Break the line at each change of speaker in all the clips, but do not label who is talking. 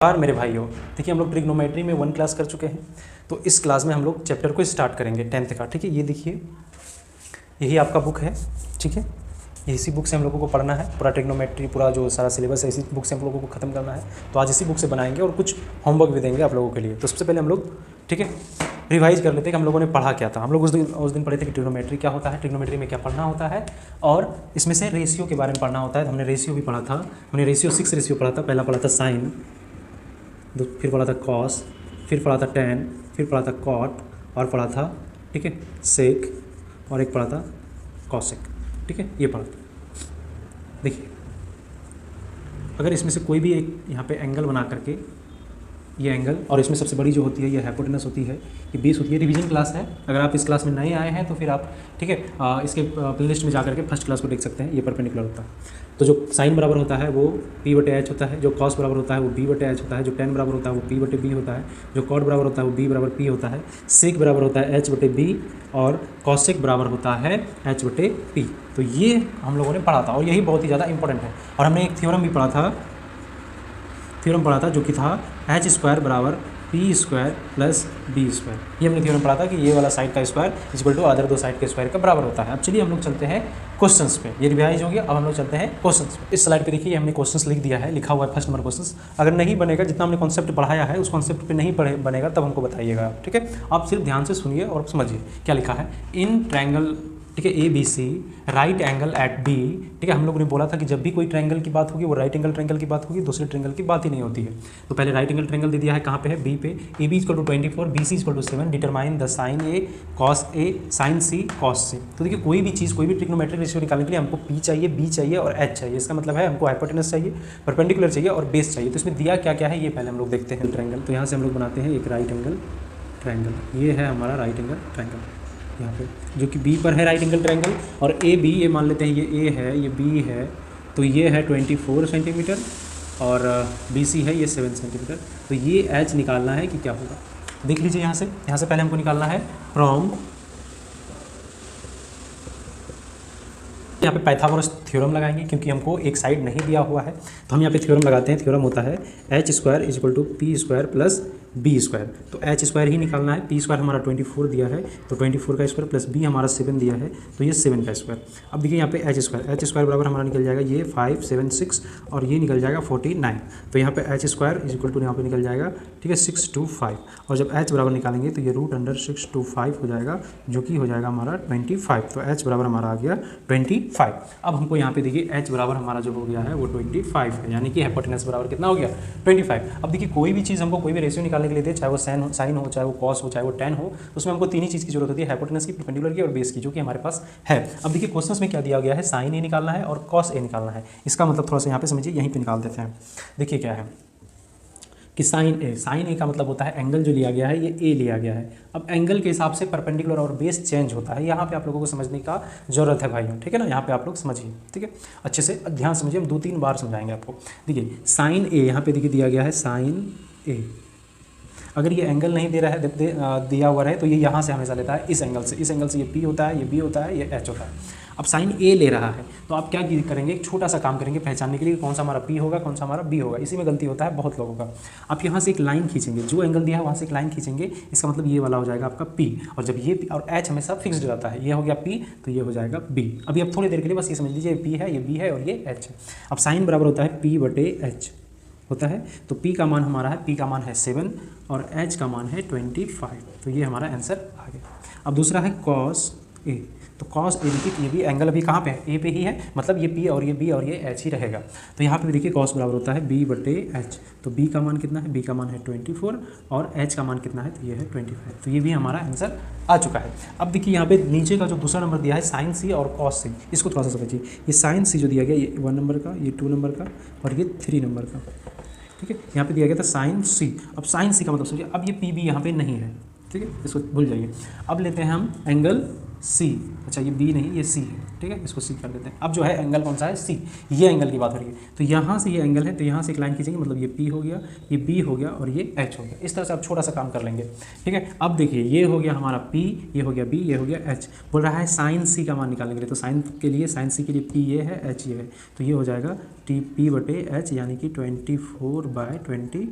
मेरे भाइयों, देखिए हम लोग ट्रिग्नोमेट्री में 1 क्लास कर चुके हैं। तो इस क्लास में हम लोग चैप्टर को स्टार्ट करेंगे 10th का। ठीक है, ये देखिए यही आपका बुक है। ठीक है, इसी बुक से हम लोगों को पढ़ना है पूरा ट्रिग्नोमेट्री, पूरा जो सारा सिलेबस है इसी बुक से हम लोगों को ख़त्म करना है। तो आज इसी बुक से बनाएंगे और कुछ होमवर्क भी देंगे आप लोगों के लिए। तो सबसे पहले हम लोग ठीक है रिवाइज कर लेते हैं कि हम लोगों ने पढ़ा क्या था। हम लोग उस दिन पढ़े थे कि ट्रिग्नोमेट्री क्या होता है, ट्रिग्नोमेट्री में क्या पढ़ना होता है, और इसमें से रेशियो के बारे में पढ़ना होता है। तो हमने रेशियो भी पढ़ा था, हमने रेशियो 6 रेशियो पढ़ा था। पहला पढ़ा था साइन, फिर पढ़ा था कॉस, फिर पढ़ा था टेन, फिर पढ़ा था कॉट, और पढ़ा था ठीक है सेक, और एक पढ़ा था कॉसेक। ठीक है, ये पढ़ा था। देखिए अगर इसमें से कोई भी एक यहाँ पे एंगल बना करके, ये एंगल, और इसमें सबसे बड़ी जो होती है ये हाइपोटेनस होती है, ये बेस होती है। रिवीजन क्लास है, अगर आप इस क्लास में नए आए हैं तो फिर आप ठीक है इसके प्लेलिस्ट में जा करके फर्स्ट क्लास को देख सकते हैं। ये परपेंडिकुलर होता है। तो जो साइन बराबर होता है वो P/H होता है, जो कॉस बराबर होता है वो B/H होता है, जो टेन बराबर होता है वो P/B होता है, जो कॉट बराबर होता है वो B/P होता है, सेक बराबर होता है H/B, और कॉसेक बराबर होता है H/P। तो ये हम लोगों ने पढ़ा था और यही बहुत ही ज़्यादा इंपॉर्टेंट है। और हमने एक थ्योरम भी पढ़ा था, जो कि था H² बराबर P² प्लस B²। ये हमने थ्योरम पढ़ा था कि ये वाला साइड का स्क्वायर इक्वल टू अदर दो साइड के स्क्वायर का बराबर होता है। अब चलिए हम लोग चलते हैं क्वेश्चंस पे। ये रिवाइज हो गया, अब हम लोग चलते हैं क्वेश्चंस पे। इस स्लाइड पे देखिए हमने क्वेश्चंस लिख दिया है, लिखा हुआ है फर्स्ट नंबर क्वेश्चंस। अगर नहीं बनेगा, जितना हमने कॉन्सेप्ट पढ़ाया है उस कॉन्सेप्ट पे नहीं बनेगा तब हमको बताइएगा आप। ठीक है, आप सिर्फ ध्यान से सुनिए और समझिए क्या लिखा है। इन ट्रायंगल ठीक है ABC right angle at B। ठीक है, हम लोगों ने बोला था कि जब भी कोई ट्रायंगल की बात होगी वो राइट एंगल ट्रायंगल की बात होगी, दूसरे ट्रायंगल की बात ही नहीं होती है। तो पहले राइट एंगल ट्रायंगल दे दिया है, कहाँ पे है, B पे। AB = 24, BC = 7, determine the sine A cos A sine C cos C। तो देखिए कोई भी चीज़, कोई भी ट्रिग्नोमेट्रिक रेशियो निकालने के लिए हमको P चाहिए, B चाहिए और H चाहिए। इसका मतलब है हमको हाइपोटेनस चाहिए, परपेंडिकुलर चाहिए और बेस चाहिए। तो इसमें दिया क्या क्या है ये पहले हम लोग देखते हैं। ट्रायंगल, तो यहाँ से हम लोग बनाते हैं एक राइट एंगल ट्रायंगल। ये है हमारा राइट एंगल ट्रायंगल यहाँ पे, जो कि B पर है राइट एंगल ट्रायंगल। और AB ये मान लेते हैं, ये A है, ये B है, तो ये है 24 सेंटीमीटर, और BC है ये 7 सेंटीमीटर। तो ये H निकालना है कि क्या होगा, देख लीजिए यहाँ से पहले हमको निकालना है फ्रॉम, यहाँ पे पाइथागोरस थ्योरम लगाएंगे क्योंकि हमको एक साइड नहीं दिया हुआ है। तो हम यहाँ पे थ्योरम लगाते हैं। थ्योरम होता है H² = P² प्लस B²। तो H² ही निकालना है, P² हमारा 24 दिया है, तो 24 का स्क्वायर प्लस B हमारा 7 दिया है, तो ये 7 का स्क्वायर। अब देखिए यहाँ पे H² बराबर हमारा निकल जाएगा ये 5, 7, 6, और ये निकल जाएगा 49। तो यहाँ पे H² = यहाँ पे निकल जाएगा ठीक है 6 to 5, और जब H बराबर निकालेंगे तो ये √6 to 5 हो जाएगा, जो कि हो जाएगा हमारा 25। तो H बराबर हमारा आ गया 25। अब हमको यहाँ पे देखिए H बराबर हमारा जो हो गया है वो 25 है, यानी कि हाइपोटेनस बराबर कितना हो गया 25। अब देखिए कोई भी चीज़ हमको कोई भी रेशियो निकालने के लिए दे, चाहे वो साइन हो, चाहे वो कॉस हो, चाहे वो टेन हो, उसमें हमको तीन ही चीज़ की जरूरत होती है, हाइपोटेनस की, परपेंडिकुलर की और बेस की, जो कि हमारे पास है। अब देखिए क्वेश्चंस में क्या दिया गया है, साइन A निकालना है और कॉस A निकालना है। इसका मतलब थोड़ा सा यहाँ पे समझिए, यहीं पे निकाल देते हैं। देखिए क्या है कि साइन ए का मतलब होता है एंगल जो लिया गया है ये A लिया गया है। अब एंगल के हिसाब से परपेंडिकुलर और बेस चेंज होता है, यहाँ पे आप लोगों को समझने का जरूरत है भाइयों। ठीक है ना, यहाँ पे आप लोग समझिए, ठीक है, अच्छे से ध्यान समझिए, हम 2-3 बार समझाएंगे आपको। देखिए साइन A यहाँ पे देखिए दिया गया है साइन A। अगर ये एंगल नहीं दे रहा है, दिया हुआ है, तो ये यहाँ से हमेशा लेता है इस एंगल से ये P होता है, ये B होता है, ये H होता है। अब साइन A ले रहा है, तो आप क्या करेंगे, एक छोटा सा काम करेंगे पहचानने के लिए कौन सा हमारा P होगा, कौन सा हमारा B होगा। इसी में गलती होता है बहुत लोगों का। आप यहाँ से एक लाइन खींचेंगे, जो एंगल दिया है वहाँ से एक लाइन खींचेंगे, इसका मतलब ये वाला हो जाएगा आपका P। और जब ये और H हमेशा फिक्स्ड रहता है, ये हो गया P, तो ये हो जाएगा B। अभी आप थोड़ी देर के लिए बस ये समझ लीजिए, P है, ये B है और ये H है। अब साइन बराबर होता है P/H होता है, तो P का मान हमारा है, P का मान है 7 और H का मान है 25। तो ये हमारा आंसर आ गया। अब दूसरा है कॉस A। तो कॉस A देखिए, ये भी एंगल अभी कहाँ पे है, A पे ही है, मतलब ये P और ये B और ये H ही रहेगा। तो यहाँ पे देखिए कॉस बराबर होता है B/H। तो B का मान कितना है, B का मान है 24 और H का मान कितना है, तो ये है 25। तो ये भी हमारा आंसर आ चुका है। अब देखिए यहाँ पे नीचे का जो दूसरा नंबर दिया है साइन C और कॉस C, इसको थोड़ा सा समझिए। ये साइन C जो दिया गया, ये 1 नंबर का, ये 2 नंबर का और ये 3 नंबर का। ठीक है, यहाँ पे दिया गया था साइन C। अब साइन C का मतलब समझिए, अब ये P भी यहाँ पे नहीं है, ठीक है, इसको भूल जाइए। अब लेते हैं हम एंगल सी, अच्छा ये बी नहीं ये सी है, ठीक है, इसको सी कर देते हैं। अब जो है एंगल कौन सा है, सी, ये एंगल की बात हो रही है। तो यहाँ से ये एंगल है, तो यहाँ से एक लाइन खींचेंगे, मतलब ये पी हो गया, ये बी हो गया और ये एच हो गया। इस तरह से आप छोटा सा काम कर लेंगे, ठीक है। अब देखिए ये हो गया हमारा पी, ये हो गया बी, ये हो गया एच। बोल रहा है साइन सी का मान निकालने के लिए, तो साइन के लिए, साइन सी के लिए पी ये है, एच ये है, तो ये हो जाएगा टी पी बटे एच, यानी कि 24/25।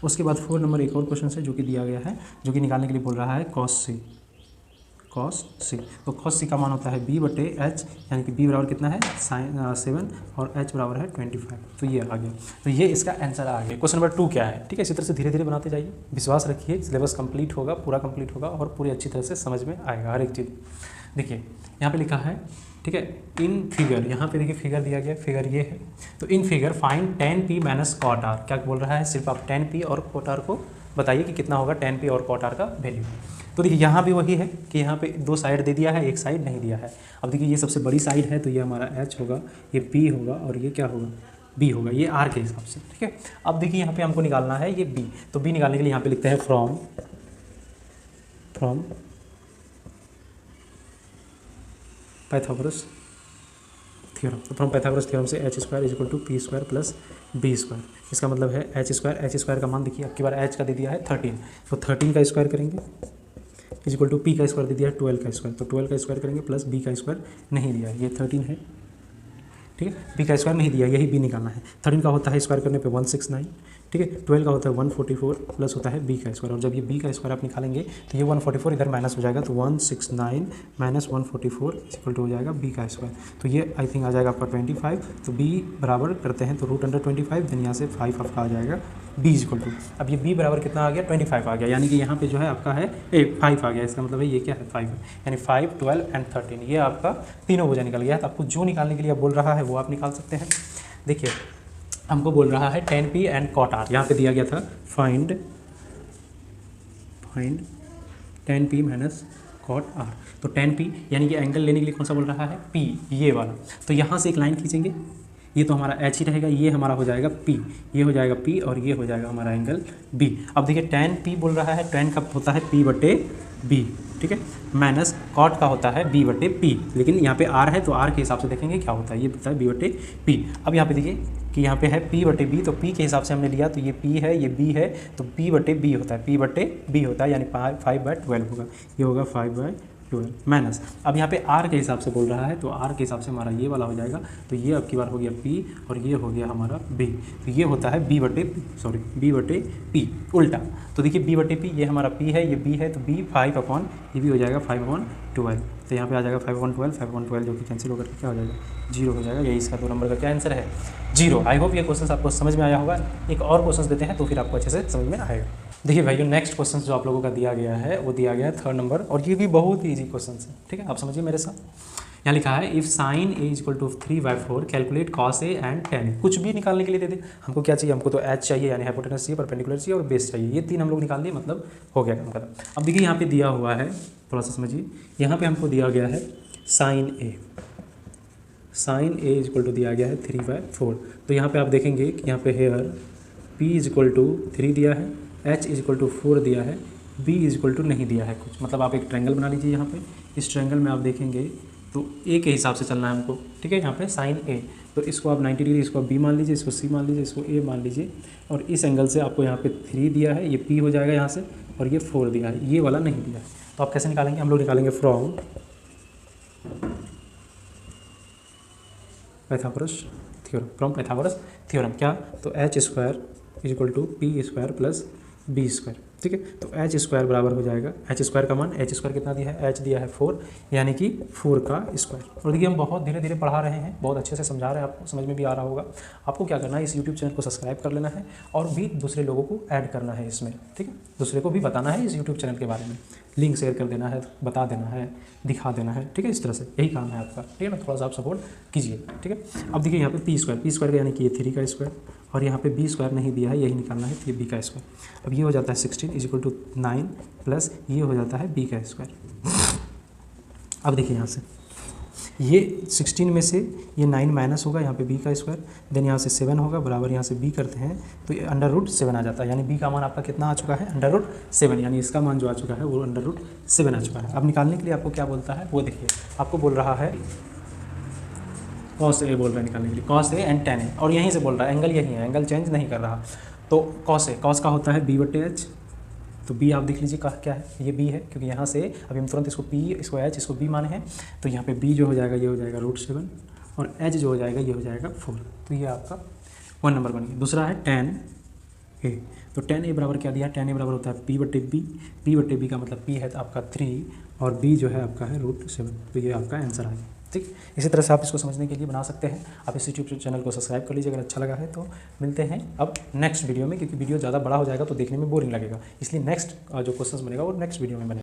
उसके बाद 4 नंबर एक और क्वेश्चन है जो कि दिया गया है, जो कि निकालने के लिए बोल रहा है कॉस सी, कॉस सी। तो कॉस सी का मान होता है बी बटे एच, यानी कि बी बराबर कितना है साइन 7 और एच बराबर है 25। तो ये आ गया, तो ये इसका आंसर आ गया। क्वेश्चन नंबर 2 क्या है, ठीक है। इसी तरह से धीरे धीरे बनाते जाइए, विश्वास रखिए सिलेबस कंप्लीट होगा, पूरा कंप्लीट होगा और पूरी अच्छी तरह से समझ में आएगा हर एक चीज़। देखिए यहाँ पे लिखा है, ठीक है, इन फिगर, यहाँ पे देखिए फिगर दिया गया, फिगर ये है। तो in figure find tan p minus cot r, क्या बोल रहा है, सिर्फ आप tan p और कॉट r को बताइए कि कितना होगा tan p और कॉट r का वैल्यू। तो देखिए यहाँ भी वही है कि यहाँ पे 2 साइड दे दिया है, एक साइड नहीं दिया है। अब देखिए ये सबसे बड़ी साइड है, तो ये हमारा h होगा, ये p होगा और ये क्या होगा, b होगा, ये r के हिसाब से, ठीक है। अब देखिए यहाँ पे हमको निकालना है ये b, तो b निकालने के लिए यहाँ पे लिखते हैं फ्रॉम पाइथागोरस थ्योरम। तो फ्रॉम पाइथागोरस थ्योरम से h square is equal to p square plus b square. इसका मतलब है h स्क्वायर का मान देखिए, अब की बार h का दे दिया है 13, तो 13 का स्क्वायर करेंगे इज इक्वल टू पी का स्क्वायर दे दिया है 12 का स्क्वायर, तो 12 का स्क्वायर करेंगे प्लस बी का स्क्वायर नहीं दिया है, ये 13 है, ठीक है। बी का स्क्वायर नहीं दिया, यही बी निकालना है। 13 का होता है स्क्वायर करने पे 169, ठीक है। 12 का होता है 144 प्लस होता है बी का स्क्वायर, और जब ये बी का स्क्वायर आप निकालेंगे तो ये 144 इधर माइनस हो जाएगा, तो 169 माइनस 144 इक्वल टू हो जाएगा बी का स्क्वायर। तो ये आई थिंक आ जाएगा आपका 25, तो बी बराबर करते हैं तो √25, देन यहाँ से 5 आपका आ जाएगा बी इक्वल टू। अब ये बी बराबर कितना आ गया, 25 आ गया, यानी कि यहाँ पे जो है आपका है 5 आ गया। इसका मतलब है ये क्या है 5 है, यानी 5, 12 एंड 13, ये आपका तीनों भुजा निकल गया है। तो आपको जो निकालने के लिए आप बोल रहा है वो आप निकाल सकते हैं। देखिए हमको बोल रहा है tan p and cot r, यहाँ पे दिया गया था find tan p minus cot r। तो tan p यानी कि एंगल लेने के लिए कौन सा बोल रहा है, p, ये वाला। तो यहाँ से एक लाइन खींचेंगे, ये तो हमारा h ही रहेगा, ये हमारा हो जाएगा p, ये हो जाएगा p और ये हो जाएगा हमारा एंगल b। अब देखिए tan p बोल रहा है, tan का होता है p बटे b, ठीक है, माइनस कॉट का होता है b बटे p, लेकिन यहाँ पे r है तो r के हिसाब से देखेंगे क्या होता है, ये होता है b बटे p। अब यहाँ पे देखिए कि यहाँ पे है p बटे b, तो p के हिसाब से हमने लिया, तो ये p है, ये b है, तो p बटे b होता है, p बटे b होता है, यानी 5/12 होगा, ये होगा 5/12 माइनस। अब यहाँ पे r के हिसाब से बोल रहा है, तो r के हिसाब से हमारा ये वाला हो जाएगा, तो ये अब की बार हो गया p और ये हो गया हमारा b, तो ये होता है b बटे p उल्टा। तो देखिए b बटे p, ये हमारा p है, ये b है, तो b 5/, ये भी हो जाएगा 5/12, तो यहाँ पे आ जाएगा 5/12 जो कि कैंसिल होकर क्या हो जाएगा 0 हो जाएगा। यही इसका 2 नंबर का क्या आंसर है, 0। आई होप ये क्वेश्चन आपको समझ में आया होगा। एक और क्वेश्चन देते हैं तो फिर आपको अच्छे से समझ में आएगा। देखिए भाइयों नेक्स्ट क्वेश्चन जो आप लोगों का दिया गया है वो दिया गया है 3rd नंबर, और ये भी बहुत ही ईजी क्वेश्चन है, ठीक है। आप समझिए मेरे साथ, यहाँ लिखा है if sine a equal to 3/4 calculate cos a and tan a। कुछ भी निकालने के लिए दे दे, हमको क्या चाहिए, हमको तो h चाहिए, यानी हाइपोटेनस चाहिए, परपेंडिकुलर चाहिए और बेस चाहिए, ये 3 हम लोग निकाल दिए, मतलब हो गया काम खत्म। अब देखिए यहाँ पे दिया हुआ है, थोड़ा सा समझिए, यहाँ पे हमको दिया गया है साइन a इक्वल टू दिया गया है 3/4। तो यहाँ पे आप देखेंगे कि यहाँ पे हेयर p इक्वल टू 3 दिया है, h इक्वल टू 4 दिया है, b इक्वल टू नहीं दिया है कुछ। मतलब आप एक ट्रायंगल बना लीजिए, यहाँ पे इस ट्रायंगल में आप देखेंगे तो a के हिसाब से चलना है हमको, ठीक है। यहाँ पे साइन a, तो इसको आप 90 डिग्री, इसको आप b मान लीजिए, इसको c मान लीजिए, इसको a मान लीजिए, और इस एंगल से आपको यहाँ पे 3 दिया है, ये p हो जाएगा यहाँ से, और ये 4 दिया है, ये वाला नहीं दिया है। तो आप कैसे निकालेंगे, हम लोग निकालेंगे फ्रॉम पाइथागोरस थ्योरम। क्या, तो h square is equal to p square plus b square, ठीक है। तो h स्क्वायर बराबर हो जाएगा, h स्क्वायर का मान, h स्क्वायर कितना दिया है, h दिया है 4, यानी कि 4 का स्क्वायर। और देखिए हम बहुत धीरे धीरे पढ़ा रहे हैं, बहुत अच्छे से समझा रहे हैं, आपको समझ में भी आ रहा होगा। आपको क्या करना है, इस यूट्यूब चैनल को सब्सक्राइब कर लेना है और भी दूसरे लोगों को ऐड करना है इसमें, ठीक है। दूसरे को भी बताना है इस यूट्यूब चैनल के बारे में, लिंक शेयर कर देना है, बता देना है, दिखा देना है, ठीक है। इस तरह से यही काम है आपका, ठीक है ना। थोड़ा सा आप सपोर्ट कीजिए, ठीक है। अब देखिए यहाँ पे पी स्क्वायर यानी कि ये 3 का स्क्वायर, और यहाँ पे बी स्क्वायर नहीं दिया है, यही निकालना है, तो ये बी का स्क्वायर। अब ये हो जाता है 16 इज इक्वल टू 9 प्लस ये हो जाता है बी का स्क्वायर। अब देखिए यहाँ से ये 16 में से ये 9 माइनस होगा, यहाँ पे b का स्क्वायर, देन यहाँ से 7 होगा बराबर, यहाँ से b करते हैं तो ये √7 आ जाता है, यानी b का मान आपका कितना आ चुका है √7, यानी इसका मान जो आ चुका है वो √7 आ चुका है। अब निकालने के लिए आपको क्या बोलता है वो देखिए, आपको बोल रहा है cos a बोल रहा है निकालने के लिए, cos a and tan a, और यहीं से बोल रहा है एंगल यही है, एंगल चेंज नहीं कर रहा। तो cos का होता है b/h, तो b आप देख लीजिए क्या है, ये b है, क्योंकि यहाँ से अभी हम तुरंत इसको p, इसको h, इसको b माने हैं, तो यहाँ पे b जो हो जाएगा ये हो जाएगा √7 और h जो हो जाएगा ये हो जाएगा 4, तो ये आपका 1 नंबर बन गया। दूसरा है tan a, तो tan a बराबर क्या दिया, tan a बराबर होता है p/b, p/b का मतलब p है तो आपका 3 और b जो है आपका है √7, तो ये आपका आंसर आ गया। ठीक, इसी तरह से आप इसको समझने के लिए बना सकते हैं। आप इस यूट्यूब चैनल को सब्सक्राइब कर लीजिए अगर अच्छा लगा है तो। मिलते हैं अब नेक्स्ट वीडियो में, क्योंकि वीडियो ज़्यादा बड़ा हो जाएगा तो देखने में बोरिंग लगेगा, इसलिए नेक्स्ट जो क्वेश्चंस बनेगा वो नेक्स्ट वीडियो में बनेगा।